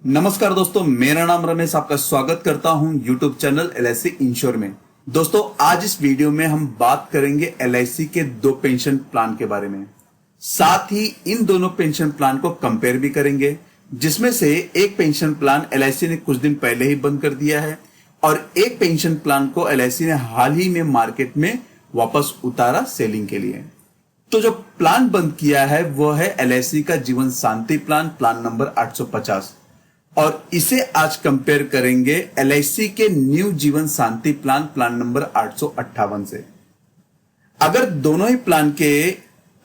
नमस्कार दोस्तों, मेरा नाम रमेश, आपका स्वागत करता हूं यूट्यूब चैनल LIC इंश्योर में। दोस्तों, आज इस वीडियो में हम बात करेंगे LIC के दो पेंशन प्लान के बारे में। साथ ही इन दोनों पेंशन प्लान को कंपेयर भी करेंगे, जिसमें से एक पेंशन प्लान LIC ने कुछ दिन पहले ही बंद कर दिया है और एक पेंशन प्लान को LIC ने हाल ही में मार्केट में वापस उतारा सेलिंग के लिए। तो जो प्लान बंद किया है वो है LIC का जीवन शांति प्लान नंबर 850, और इसे आज कंपेयर करेंगे LIC के न्यू जीवन शांति प्लान नंबर 858 से। अगर दोनों ही प्लान के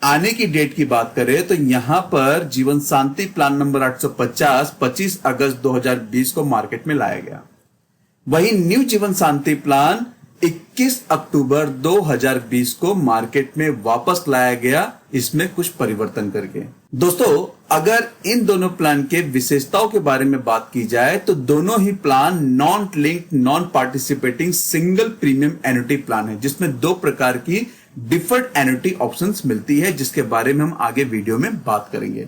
आने की डेट की बात करें तो यहां पर जीवन शांति प्लान नंबर 850 25 अगस्त 2020 को मार्केट में लाया गया। वहीं न्यू जीवन शांति प्लान 21 अक्टूबर 2020 को मार्केट में वापस लाया गया, इसमें कुछ परिवर्तन करके। दोस्तों, अगर इन दोनों प्लान के विशेषताओं के बारे में बात की जाए तो दोनों ही plan non linked non participating single premium annuity plan है, जिसमें दो प्रकार की डिफर्ड एन्युटी ऑप्शंस मिलती है, जिसके बारे में हम आगे वीडियो में बात करेंगे।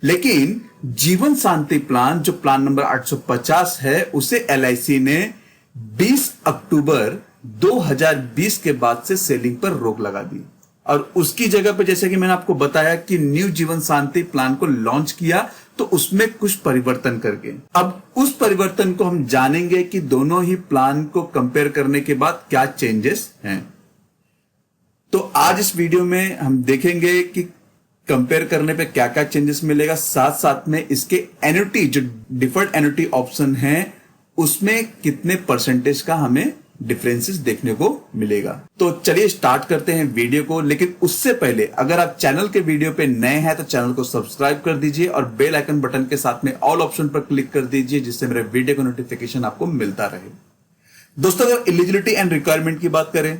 लेकिन जीवन शांति प्लान जो प्लान नंबर 850 है, उसे LIC ने 20 अक्टूबर 2020 के बाद से सेलिंग पर रोक लगा दी और उसकी जगह पे, जैसे कि मैंने आपको बताया कि न्यू जीवन शांति प्लान को लॉन्च किया, तो उसमें कुछ परिवर्तन करके अब उस परिवर्तन को हम जानेंगे कि दोनों ही प्लान को कंपेयर करने के बाद क्या चेंजेस हैं। तो आज इस वीडियो में हम देखेंगे कि कंपेयर करने पे क्या क्या चेंजेस मिलेगा, साथ साथ में इसके एन्युटी जो डिफर्ड एन्युटी ऑप्शन है उसमें कितने परसेंटेज का हमें डिफरेंसेस देखने को मिलेगा। तो चलिए स्टार्ट करते हैं वीडियो को। लेकिन उससे पहले अगर आप चैनल के वीडियो पे नए हैं तो चैनल को सब्सक्राइब कर दीजिए और बेल आइकन बटन के साथ में ऑल ऑप्शन पर क्लिक कर दीजिए, जिससे मेरे वीडियो का नोटिफिकेशन आपको मिलता रहे। दोस्तों, अगर एलिजिबिलिटी एंड रिक्वायरमेंट की बात करें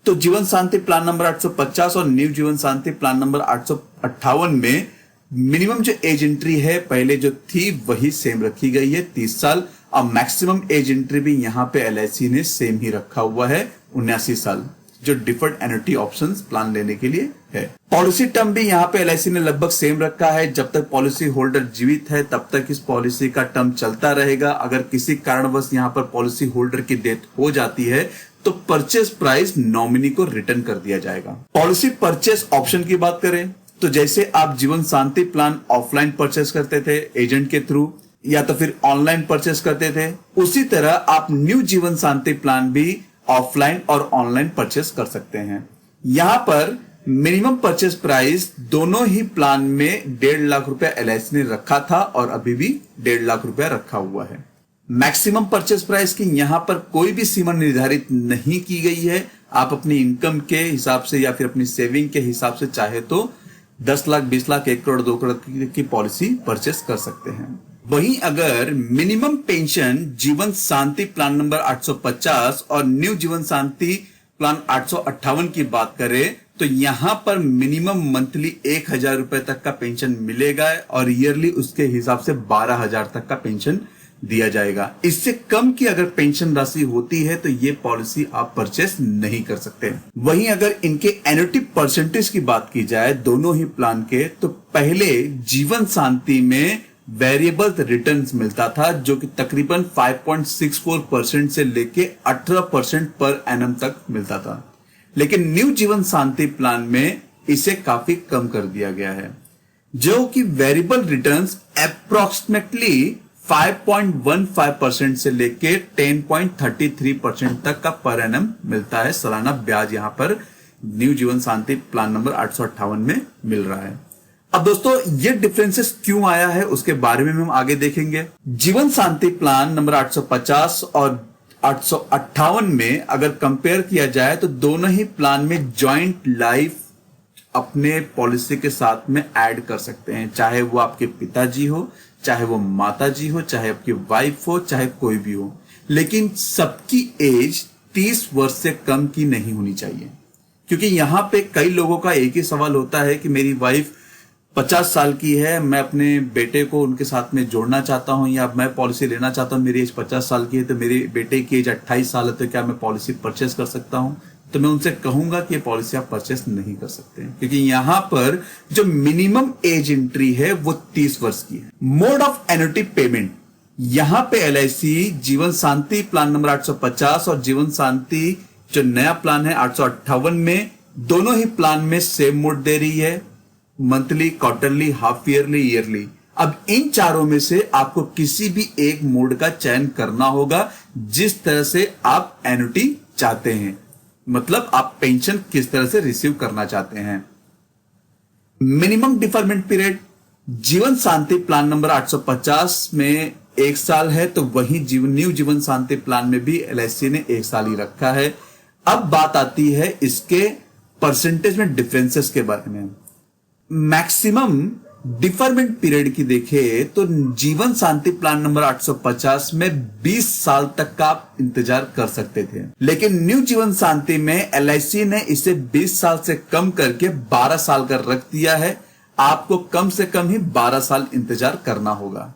तो जीवन शांति प्लान नंबर 850 और न्यू जीवन शांति प्लान नंबर 858 में मिनिमम जो एज एंट्री है पहले जो थी वही सेम रखी गई है, 30 साल। अब मैक्सिमम एज एंट्री भी यहां पे LIC ने सेम ही रखा हुआ है, 79 साल, जो डिफर्ड एन्युटी ऑप्शंस प्लान लेने के लिए है। पॉलिसी टर्म भी यहां पे LIC ने लगभग सेम रखा है। जब तक पॉलिसी होल्डर जीवित है तब तक इस पॉलिसी का टर्म चलता रहेगा। अगर किसी कारणवश यहां पर पॉलिसी होल्डर की डेथ हो जाती है तो परचेस प्राइस नॉमिनी को रिटर्न कर दिया जाएगा। पॉलिसी परचेस ऑप्शन की बात करें तो जैसे आप जीवन शांति प्लान ऑफलाइन परचेस करते थे एजेंट के थ्रू या तो फिर ऑनलाइन परचेस करते थे, उसी तरह आप न्यू जीवन शांति प्लान भी ऑफलाइन और ऑनलाइन परचेस कर सकते हैं। यहां पर मिनिमम परचेस प्राइस दोनों ही प्लान में 1.5 लाख रुपया LIC ने रखा था और अभी भी 1.5 लाख रुपया रखा हुआ है। मैक्सिमम परचेस प्राइस की यहां पर कोई भी सीमा निर्धारित नहीं की गई है। आप अपनी इनकम के हिसाब से या फिर अपनी सेविंग के हिसाब से चाहे तो 10 लाख, 20 लाख, 1 करोड़, 2 करोड़ की पॉलिसी परचेस कर सकते हैं। वहीं अगर मिनिमम पेंशन जीवन शांति प्लान नंबर 850 और न्यू जीवन शांति प्लान 858 की बात करें तो यहां पर मिनिमम मंथली 1,000 रुपए तक का पेंशन मिलेगा और ईयरली उसके हिसाब से 12,000 तक का पेंशन दिया जाएगा। इससे कम की अगर पेंशन राशि होती है तो ये पॉलिसी आप परचेस नहीं कर सकते। वहीं अगर इनके एन्युटी परसेंटेज की बात की जाए दोनों ही प्लान के, तो पहले जीवन शांति में वेरिएबल रिटर्न्स मिलता था जो कि तकरीबन 5.64% से लेके 18% पर एनम तक मिलता था। लेकिन न्यू जीवन शांति प्लान में इसे काफी कम कर दिया गया है, जो कि वेरिएबल रिटर्न्स अप्रोक्सीमेटली 5.15% से लेके 10.33% तक का पर एनम मिलता है। सालाना ब्याज यहां पर न्यू जीवन शांति प्लान नंबर 858 में मिल रहा है। अब दोस्तों, ये डिफरेंसेस क्यों आया है उसके बारे में हम आगे देखेंगे। जीवन शांति प्लान नंबर 850 और 858 में अगर कंपेयर किया जाए तो दोनों ही प्लान में जॉइंट लाइफ अपने पॉलिसी के साथ में ऐड कर सकते हैं, चाहे वो आपके पिताजी हो, चाहे वो माताजी हो, चाहे आपकी वाइफ हो, चाहे कोई भी हो। लेकिन सबकी एज 30 वर्ष से कम की नहीं होनी चाहिए, क्योंकि यहां पे कई लोगों का एक ही सवाल होता है कि मेरी वाइफ 50 साल की है, मैं अपने बेटे को उनके साथ में जोड़ना चाहता हूं या मैं पॉलिसी लेना चाहता हूं, मेरी एज 50 साल की है तो मेरे बेटे की एज 28 साल है, तो क्या मैं पॉलिसी परचेस कर सकता हूं? तो मैं उनसे कहूंगा कि ये पॉलिसी आप परचेस नहीं कर सकते, क्योंकि यहां पर जो मिनिमम एज एंट्री है वो 30 वर्ष की है। मोड ऑफ एन्युटी पेमेंट, यहां पे LIC जीवन शांति प्लान नंबर 850 और जीवन शांति जो नया प्लान है 858 में, दोनों ही प्लान में सेम मोड दे रही है, monthly, quarterly, half yearly, yearly. अब इन चारों में से आपको किसी भी एक मोड का चयन करना होगा जिस तरह से आप एन्युटी चाहते हैं, मतलब आप पेंशन किस तरह से रिसीव करना चाहते हैं। मिनिमम डिफरमेंट पीरियड जीवन शांति प्लान नंबर 850 में 1 साल है, तो वही न्यू जीवन शांति प्लान में भी LIC ने 1 साल ही रखा है। अब बात आती है इसके परसेंटेज में डिफरेंसेस के बारे में। मैक्सिमम डिफरमेंट पीरियड की देखें तो जीवन शांति प्लान नंबर 850 में 20 साल तक का आप इंतजार कर सकते थे, लेकिन न्यू जीवन शांति में LIC ने इसे 20 साल से कम करके 12 साल का रख दिया है। आपको कम से कम ही 12 साल इंतजार करना होगा।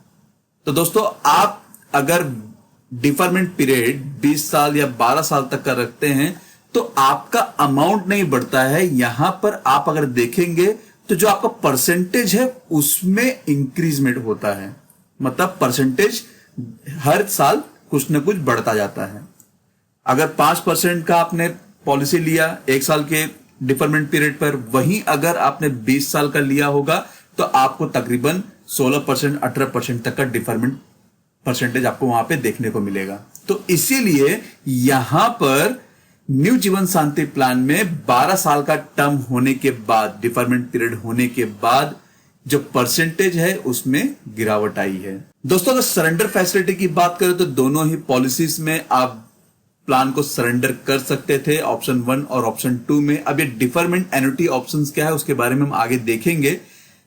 तो दोस्तों, आप अगर डिफरमेंट पीरियड 20 साल या 12 साल तक का रखते हैं तो आपका अमाउंट नहीं बढ़ता है। यहां पर आप अगर देखेंगे तो जो आपका परसेंटेज है उसमें इंक्रीजमेंट होता है, मतलब परसेंटेज हर साल कुछ ना कुछ बढ़ता जाता है। अगर 5% का आपने पॉलिसी लिया 1 साल के डिफरमेंट पीरियड पर, वहीं अगर आपने 20 साल का लिया होगा तो आपको तकरीबन 16%, 18% तक का डिफरमेंट परसेंटेज आपको वहां पे देखने को मिलेगा। तो इसीलिए यहां पर न्यू जीवन शांति प्लान में 12 साल का टर्म होने के बाद, डिफरमेंट पीरियड होने के बाद जो परसेंटेज है उसमें गिरावट आई है। दोस्तों, अगर सरेंडर फैसिलिटी की बात करें तो दोनों ही पॉलिसीज में आप प्लान को सरेंडर कर सकते थे, ऑप्शन 1 और ऑप्शन 2 में। अब ये डिफरमेंट एन्युटी ऑप्शंस क्या है उसके बारे में हम आगे देखेंगे।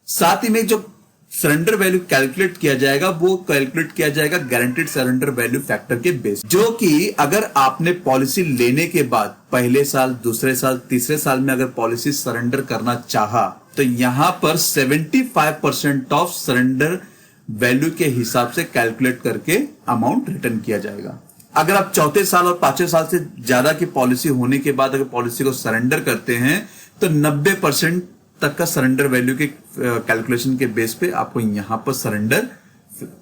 साथ ही में जो सरेंडर वैल्यू कैलकुलेट किया जाएगा वो कैलकुलेट किया जाएगा गारंटीड सरेंडर वैल्यू फैक्टर के बेस, जो कि अगर आपने पॉलिसी लेने के बाद पहले साल, दूसरे साल, तीसरे साल में अगर पॉलिसी सरेंडर करना चाहा तो यहां पर 75% ऑफ सरेंडर वैल्यू के हिसाब से कैलकुलेट करके अमाउंट रिटर्न किया जाएगा। अगर आप चौथे साल और 5वें साल से ज्यादा की पॉलिसी होने के बाद अगर पॉलिसी को सरेंडर करते हैं तो 90% तक का सरेंडर वैल्यू के कैलकुलेशन के बेस पे आपको यहां पर सरेंडर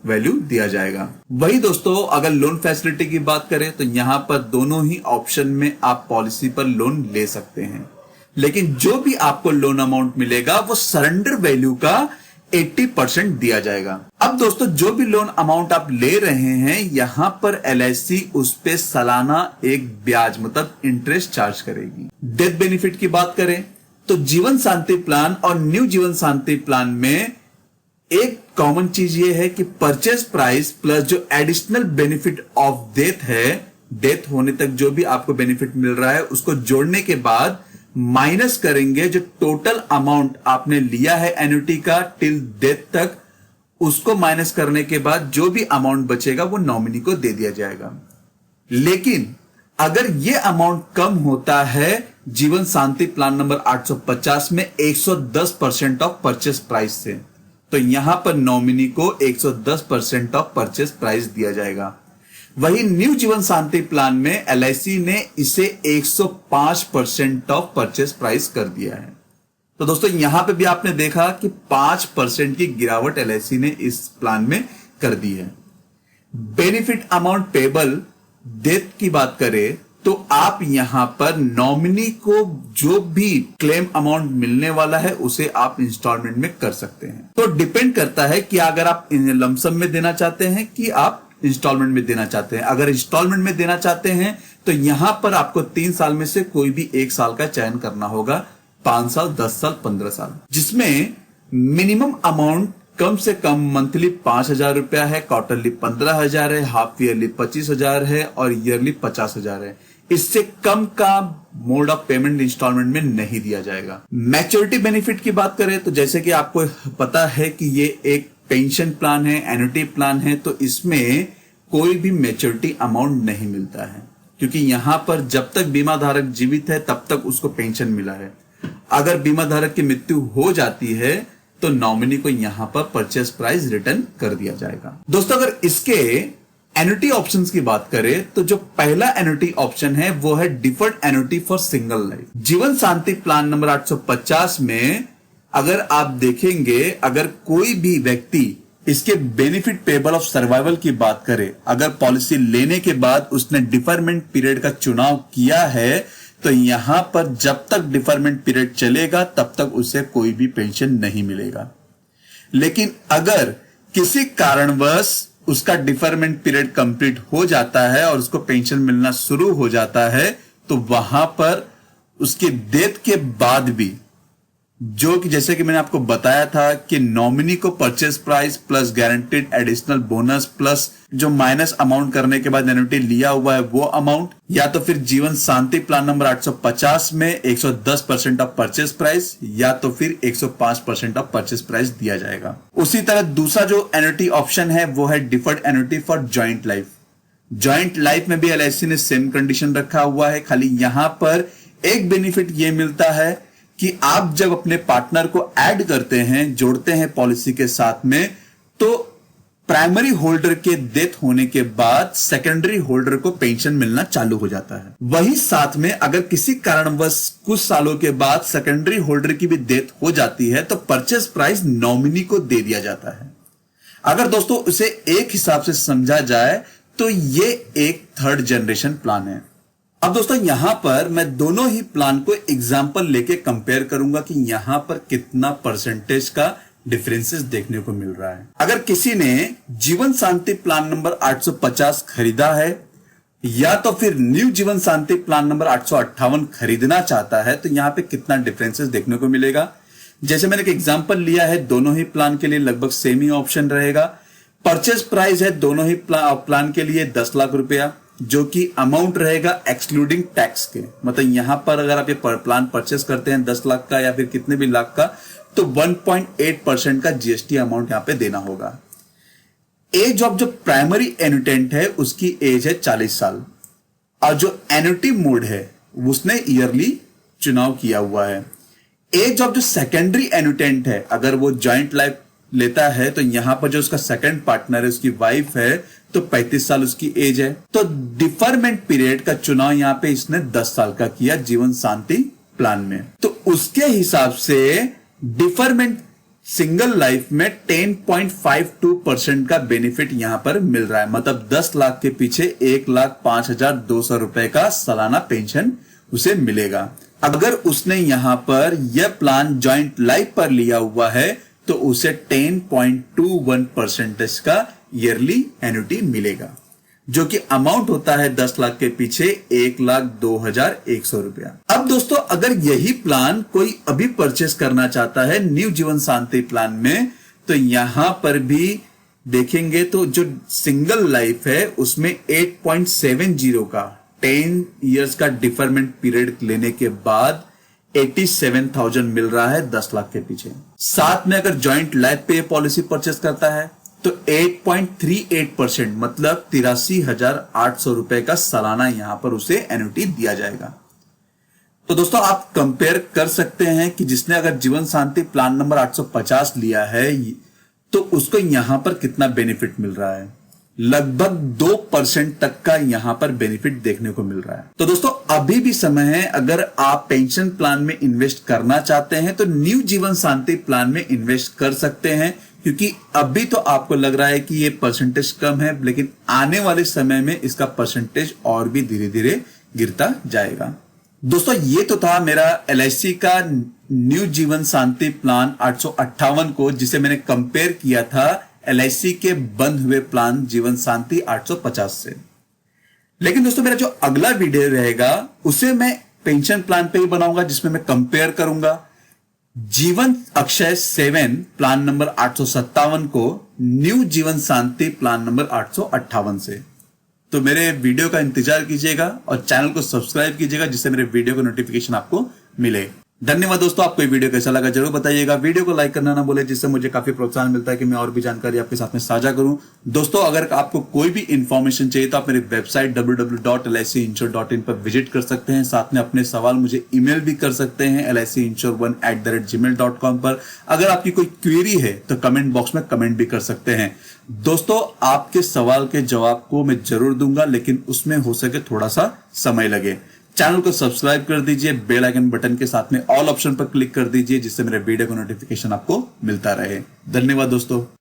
वैल्यू दिया जाएगा। वही दोस्तों, अगर लोन फैसिलिटी की बात करें तो यहां पर दोनों ही ऑप्शन में आप पॉलिसी पर लोन ले सकते हैं, लेकिन जो भी आपको लोन अमाउंट मिलेगा वो सरेंडर वैल्यू का 80% दिया जाएगा। अब दोस्तों, जो भी लोन अमाउंट आप ले रहे हैं यहां पर LIC उस पे सालाना एक ब्याज मतलब इंटरेस्ट चार्ज करेगी। डेथ बेनिफिट की बात करें तो जीवन शांति प्लान और न्यू जीवन शांति प्लान में एक कॉमन चीज ये है कि परचेज प्राइस प्लस जो एडिशनल बेनिफिट ऑफ डेथ है, डेथ होने तक जो भी आपको बेनिफिट मिल रहा है उसको जोड़ने के बाद माइनस करेंगे जो टोटल अमाउंट आपने लिया है एन्युटी का टिल डेथ तक, उसको माइनस करने के बाद जो भी अमाउंट बचेगा वो नॉमिनी को दे दिया जाएगा। लेकिन अगर ये अमाउंट कम होता है जीवन शांति प्लान नंबर 850 में 110% ऑफ परचेस प्राइस से, तो यहां पर नॉमिनी को 110% ऑफ परचेस प्राइस दिया जाएगा। वही न्यू जीवन शांति प्लान में LIC ने इसे 105% ऑफ परचेस प्राइस कर दिया है। तो दोस्तों, यहां पे भी आपने देखा कि 5% की गिरावट LIC ने इस प्लान में कर दी है। बेनिफिट अमाउंट पेबल डेथ की बात करें तो आप यहां पर नॉमिनी को जो भी क्लेम अमाउंट मिलने वाला है उसे आप इंस्टॉलमेंट में कर सकते हैं। तो डिपेंड करता है कि अगर आप लमसम में देना चाहते हैं कि आप इंस्टॉलमेंट में देना चाहते हैं। अगर इंस्टॉलमेंट में देना चाहते हैं तो यहां पर आपको 3 साल में से कोई भी 1 साल का चयन करना होगा, 5 साल, 10 साल, 15 साल, जिसमें मिनिमम अमाउंट कम से कम मंथली 5,000 रुपया है, क्वार्टरली 15,000 है, हाफ ईयरली 25,000 है और ईयरली 50,000 है। इससे कम का मोड ऑफ पेमेंट इंस्टॉलमेंट में नहीं दिया जाएगा। मैच्योरिटी बेनिफिट की बात करें तो जैसे कि आपको पता है कि ये एक पेंशन प्लान है, एन्युटी प्लान है, तो इसमें कोई भी मैच्योरिटी अमाउंट नहीं मिलता है, क्योंकि यहां पर जब तक बीमा धारक जीवित है तब तक उसको पेंशन मिला है। अगर बीमा धारक की मृत्यु हो जाती है तो नॉमिनी को यहां पर परचेस प्राइस रिटर्न कर दिया जाएगा। दोस्तों, अगर इसके एन्युटी ऑप्शंस की बात करें तो जो पहला एन्युटी ऑप्शन है वो है deferred annuity for single life. जीवन शांति प्लान नंबर 850 में अगर आप देखेंगे, अगर कोई भी व्यक्ति इसके बेनिफिट पेबल ऑफ सर्वाइवल की बात करें, अगर पॉलिसी लेने के बाद उसने डिफरमेंट पीरियड का चुनाव किया है तो यहां पर जब तक डिफरमेंट पीरियड चलेगा तब तक उसे कोई भी पेंशन नहीं मिलेगा। लेकिन अगर किसी कारणवश उसका डिफरमेंट पीरियड कंप्लीट हो जाता है और उसको पेंशन मिलना शुरू हो जाता है तो वहां पर उसकी डेथ के बाद भी, जो कि जैसे कि मैंने आपको बताया था कि नॉमिनी को purchase price plus guaranteed additional bonus plus जो माइनस अमाउंट करने के बाद एन्युटी लिया हुआ है वो अमाउंट, या तो फिर जीवन शांति प्लान नंबर 850 में 110% ऑफ परचेस प्राइस या तो फिर 105% ऑफ परचेस प्राइस दिया जाएगा। उसी तरह दूसरा जो एन्युटी ऑप्शन है वो है deferred annuity for joint life. Joint life में भी एलआईसी ने सेम कंडीशन रखा हुआ है, खाली यहां पर एक बेनिफिट ये मिलता है कि आप जब अपने पार्टनर को ऐड करते हैं, जोड़ते हैं पॉलिसी के साथ में, तो प्राइमरी होल्डर के डेथ होने के बाद सेकेंडरी होल्डर को पेंशन मिलना चालू हो जाता है। वही साथ में अगर किसी कारणवश कुछ सालों के बाद सेकेंडरी होल्डर की भी डेथ हो जाती है तो परचेस प्राइस नॉमिनी को दे दिया जाता है। अगर दोस्तों उसे एक हिसाब से समझा जाए तो ये एक थर्ड जनरेशन प्लान है। अब दोस्तों यहां पर मैं दोनों ही प्लान को एग्जांपल लेके कंपेयर करूंगा कि यहां पर कितना परसेंटेज का डिफरेंसेस देखने को मिल रहा है। अगर किसी ने जीवन शांति प्लान नंबर 850 खरीदा है या तो फिर न्यू जीवन शांति प्लान नंबर 858 खरीदना चाहता है तो यहां पे कितना डिफरेंसेस देखने को मिलेगा। जैसे मैंने एक एग्जांपल लिया है, दोनों ही प्लान के लिए लगभग सेम ही ऑप्शन रहेगा। परचेज प्राइस है दोनों ही प्लान के लिए 10 लाख रुपया, जो कि अमाउंट रहेगा एक्सक्लूडिंग टैक्स के। मतलब यहां पर अगर आप ये प्लान परचेस करते हैं 10 लाख का या फिर कितने भी लाख का तो 1.8% का जीएसटी अमाउंट यहां पे देना होगा। एज ऑफ जो प्राइमरी एन्युटेंट है उसकी एज है 40 साल और जो एन्युटी मोड है उसने ईयरली चुनाव किया हुआ है। एज ऑफ जो सेकेंडरी एन्युटेंट है, अगर वो जॉइंट लाइफ लेता है तो यहां पर जो उसका सेकंड पार्टनर है, उसकी वाइफ है, तो 35 साल उसकी एज है। तो डिफरमेंट पीरियड का चुनाव यहां पे इसने 10 साल का किया जीवन शांति प्लान में। तो उसके हिसाब से डिफरमेंट सिंगल लाइफ में 10.52% का बेनिफिट यहां पर मिल रहा है। मतलब 10 लाख के पीछे 1,05,200 रुपए का सालाना पेंशन उसे मिलेगा। अगर उसने यहां पर यह प्लान जॉइंट लाइफ पर लिया हुआ है तो उसे 10.21% का ईयरली एन्युटी मिलेगा, जो कि अमाउंट होता है 10 लाख के पीछे 1,02,100 रुपया। अब दोस्तों अगर यही प्लान कोई अभी परचेस करना चाहता है न्यू जीवन शांति प्लान में, तो यहां पर भी देखेंगे तो जो सिंगल लाइफ है उसमें 8.70 का 10 इयर्स का डिफरमेंट पीरियड लेने के बाद 87,000 मिल रहा है 10 लाख के पीछे। साथ में अगर जॉइंट लाइफ पे पॉलिसी परचेस करता है तो 8.38% मतलब 83,800 रुपए का सालाना यहां पर उसे एन्युटी दिया जाएगा। तो दोस्तों आप कंपेयर कर सकते हैं कि जिसने अगर जीवन शांति प्लान नंबर 850 लिया है तो उसको यहां पर कितना बेनिफिट मिल रहा है। लगभग 2% तक का यहां पर बेनिफिट देखने को मिल रहा है। तो दोस्तों अभी भी समय है, अगर आप पेंशन प्लान में इन्वेस्ट करना चाहते हैं तो न्यू जीवन शांति प्लान में इन्वेस्ट कर सकते हैं, क्योंकि अभी तो आपको लग रहा है कि ये परसेंटेज कम है, लेकिन आने वाले समय में इसका परसेंटेज और भी धीरे धीरे गिरता जाएगा। दोस्तों ये तो था मेरा एलआईसी का न्यू जीवन शांति प्लान 858 को, जिसे मैंने कंपेयर किया था एलआईसी के बंद हुए प्लान जीवन शांति 850 से। लेकिन दोस्तों मेरा जो अगला वीडियो रहेगा उसे मैं पेंशन प्लान पे ही बनाऊंगा, जिसमें मैं कंपेयर करूंगा जीवन अक्षय 7 प्लान नंबर 857 को न्यू जीवन शांति प्लान नंबर 858 से। तो मेरे वीडियो का इंतजार कीजिएगा और चैनल को सब्सक्राइब कीजिएगा, जिससे मेरे वीडियो का नोटिफिकेशन आपको मिले। धन्यवाद दोस्तों, आपको ये वीडियो कैसा लगा जरूर बताइएगा। वीडियो को लाइक करना ना भूलें, जिससे मुझे काफी प्रोत्साहन मिलता है कि मैं और भी जानकारी आपके साथ में साझा करूं। दोस्तों अगर आपको कोई भी इंफॉर्मेशन चाहिए तो आप मेरी वेबसाइट www.licinsure.in पर विजिट कर सकते हैं। साथ में अपने सवाल मुझे ईमेल भी कर सकते हैं LICinsure1@gmail.com पर। अगर आपकी कोई क्वेरी है तो कमेंट बॉक्स में कमेंट भी कर सकते हैं। दोस्तों आपके सवाल के जवाब को मैं जरूर दूंगा, लेकिन उसमें हो सके थोड़ा सा समय लगे। चैनल को सब्सक्राइब कर दीजिए, बेल आइकन बटन के साथ में ऑल ऑप्शन पर क्लिक कर दीजिए, जिससे मेरे वीडियो का नोटिफिकेशन आपको मिलता रहे। धन्यवाद दोस्तों।